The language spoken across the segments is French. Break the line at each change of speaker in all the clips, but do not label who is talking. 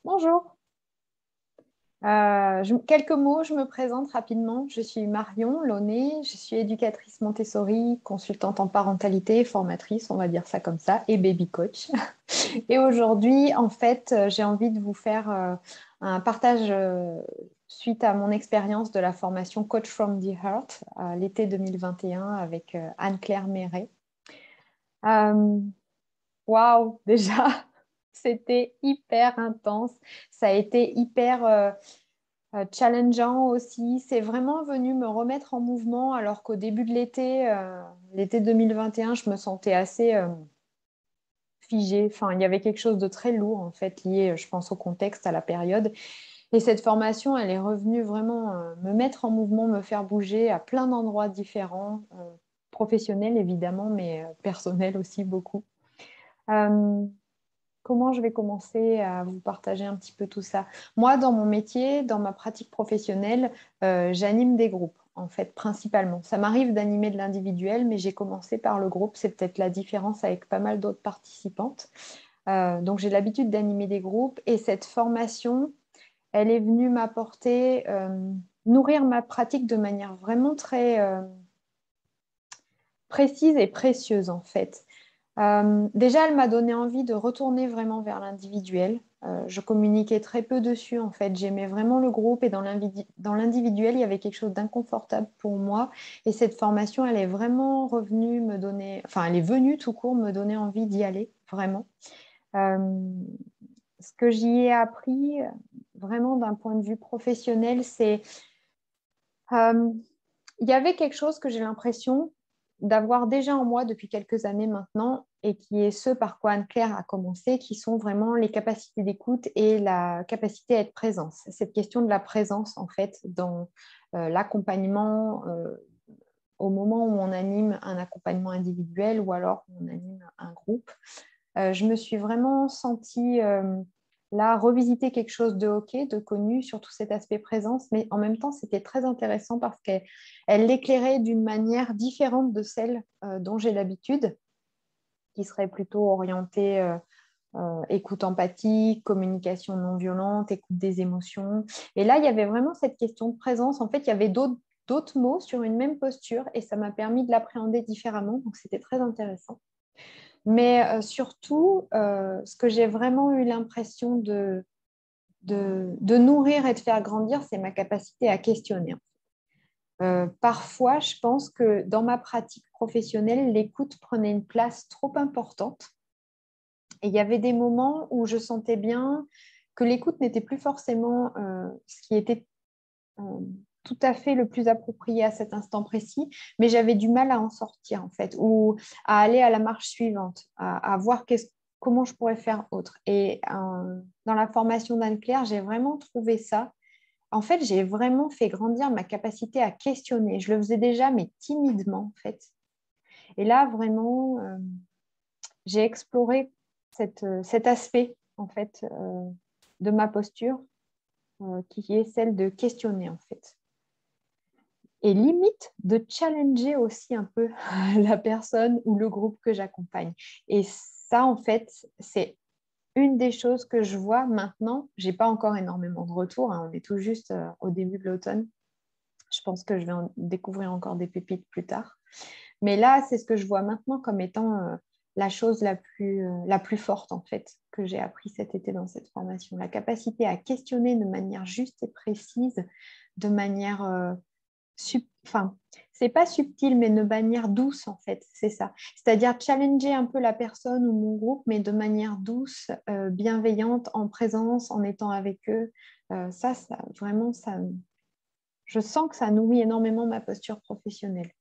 Bonjour. Quelques mots, je me présente rapidement. Je suis Marion Launay, je suis éducatrice Montessori, consultante en parentalité, formatrice, on va dire ça comme ça, et baby coach. Et aujourd'hui, en fait, j'ai envie de vous faire un partage suite à mon expérience de la formation Coach from the Heart l'été 2021 avec Anne-Claire Méret. Waouh, déjà, c'était hyper intense. Ça a été hyper challengeant aussi. C'est vraiment venu me remettre en mouvement alors qu'au début de l'été 2021, je me sentais assez figée. Enfin, il y avait quelque chose de très lourd en fait lié, je pense, au contexte, à la période. Et cette formation, elle est revenue vraiment me mettre en mouvement, me faire bouger à plein d'endroits différents, professionnels évidemment, mais personnels aussi beaucoup. Comment je vais commencer à vous partager un petit peu tout ça? Moi, dans mon métier, dans ma pratique professionnelle, j'anime des groupes, en fait, principalement. Ça m'arrive d'animer de l'individuel, mais j'ai commencé par le groupe. C'est peut-être la différence avec pas mal d'autres participantes. Donc, j'ai l'habitude d'animer des groupes. Et cette formation, elle est venue m'apporter, nourrir ma pratique de manière vraiment très précise et précieuse, en fait. Déjà, elle m'a donné envie de retourner vraiment vers l'individuel. Je communiquais très peu dessus, en fait. J'aimais vraiment le groupe et dans l'individuel, il y avait quelque chose d'inconfortable pour moi. Et cette formation, elle est vraiment revenue me donner, enfin, elle est venue tout court me donner envie d'y aller, vraiment. Euh, Ce que j'y ai appris, vraiment d'un point de vue professionnel, c'est euh, il y avait quelque chose que j'ai l'impression d'avoir déjà en moi depuis quelques années maintenant et qui est ce par quoi Anne-Claire a commencé, qui sont vraiment les capacités d'écoute et la capacité à être présente. Cette question de la présence, en fait, dans l'accompagnement au moment où on anime un accompagnement individuel ou alors on anime un groupe. Je me suis vraiment sentie là revisiter quelque chose de OK, de connu, surtout cet aspect présence, mais en même temps, c'était très intéressant parce qu'elle l'éclairait d'une manière différente de celle dont j'ai l'habitude, qui serait plutôt orientée écoute empathique, communication non violente, écoute des émotions. Et là, il y avait vraiment cette question de présence. En fait, il y avait d'autres mots sur une même posture et ça m'a permis de l'appréhender différemment, donc c'était très intéressant. Mais surtout, ce que j'ai vraiment eu l'impression de nourrir et de faire grandir, c'est ma capacité à questionner. Parfois, je pense que dans ma pratique professionnelle, l'écoute prenait une place trop importante. Et il y avait des moments où je sentais bien que l'écoute n'était plus forcément ce qui était euh, tout à fait le plus approprié à cet instant précis, mais j'avais du mal à en sortir en fait, ou à aller à la marche suivante, à voir comment je pourrais faire autre. Et dans la formation d'Anne-Claire, j'ai vraiment trouvé ça. En fait, j'ai vraiment fait grandir ma capacité à questionner. Je le faisais déjà, mais timidement en fait. Et là, vraiment, j'ai exploré cet aspect en fait de ma posture qui est celle de questionner en fait. Et limite de challenger aussi un peu la personne ou le groupe que j'accompagne. Et ça, en fait, c'est une des choses que je vois maintenant. Je n'ai pas encore énormément de retours, hein, on est tout juste au début de l'automne. Je pense que je vais en découvrir encore des pépites plus tard. Mais là, c'est ce que je vois maintenant comme étant la chose la plus forte, en fait, que j'ai appris cet été dans cette formation. La capacité à questionner de manière juste et précise, de manière enfin, c'est pas subtil, mais de manière douce, en fait, c'est ça. C'est-à-dire challenger un peu la personne ou mon groupe, mais de manière douce, bienveillante, en présence, en étant avec eux. Ça, vraiment, je sens que ça nourrit énormément ma posture professionnelle.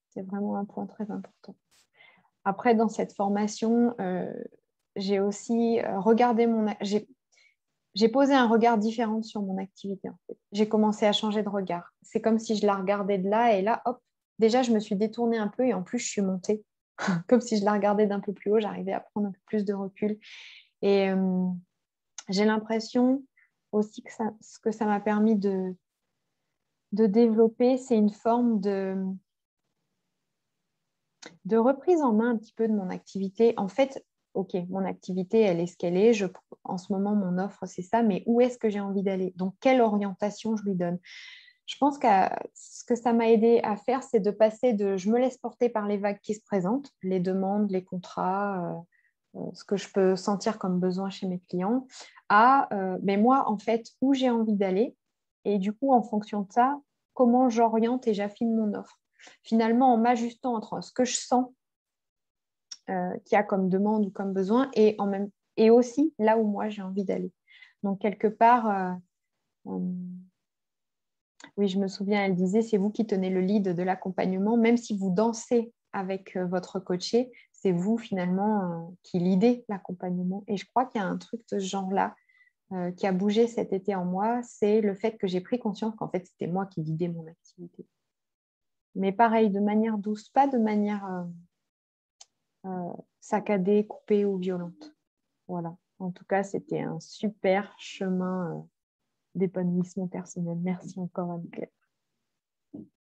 C'est vraiment un point très important. Après, dans cette formation, j'ai aussi regardé j'ai posé un regard différent sur mon activité. En fait. J'ai commencé à changer de regard. C'est comme si je la regardais de là et là, hop, déjà, je me suis détournée un peu et en plus, je suis montée. Comme si je la regardais d'un peu plus haut, j'arrivais à prendre un peu plus de recul. Et j'ai l'impression aussi que ce que ça m'a permis de développer, c'est une forme de reprise en main un petit peu de mon activité. En fait, OK, mon activité, elle est ce qu'elle est. en ce moment, mon offre, c'est ça, mais où est-ce que j'ai envie d'aller? Donc, quelle orientation je lui donne? Je pense que ce que ça m'a aidé à faire, c'est de passer de je me laisse porter par les vagues qui se présentent, les demandes, les contrats, ce que je peux sentir comme besoin chez mes clients, à mais moi, en fait, où j'ai envie d'aller. Et du coup, en fonction de ça, comment j'oriente et j'affine mon offre. Finalement, en m'ajustant entre ce que je sens qu'il y a comme demande ou comme besoin et aussi là où moi j'ai envie d'aller. Donc, quelque part, oui, je me souviens, elle disait, c'est vous qui tenez le lead de l'accompagnement, même si vous dansez avec votre coaché, c'est vous finalement qui leadez l'accompagnement. Et je crois qu'il y a un truc de ce genre-là qui a bougé cet été en moi, c'est le fait que j'ai pris conscience qu'en fait, c'était moi qui guidais mon activité. Mais pareil, de manière douce, pas de manière saccadée, coupée ou violente. Voilà. En tout cas, c'était un super chemin d'épanouissement personnel. Merci encore, Anne-Claire.